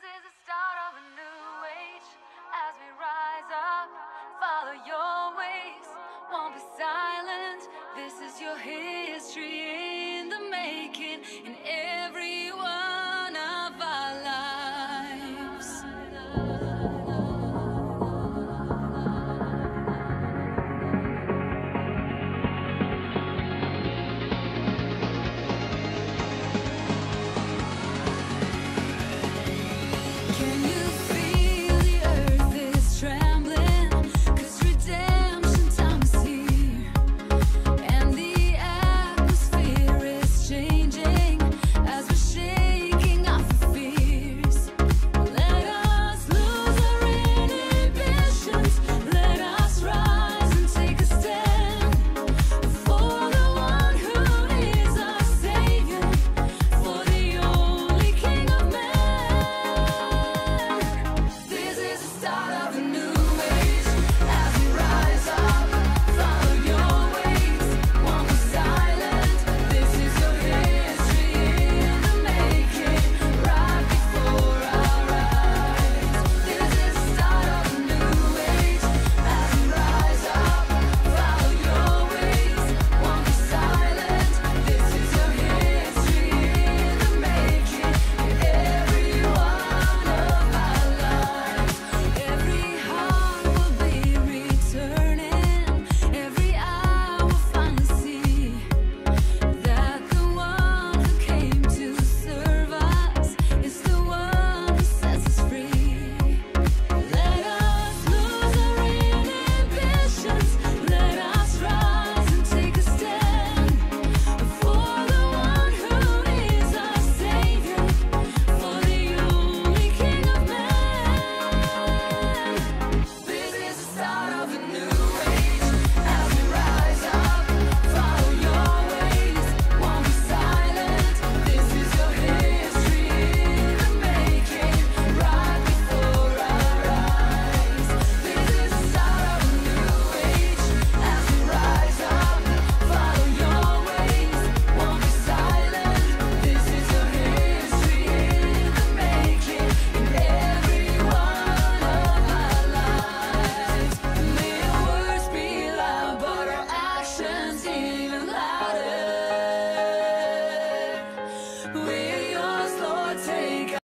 is the start of a new age. As we rise up, follow your ways, won't be silent. This is your history in the making, in every one of our lives.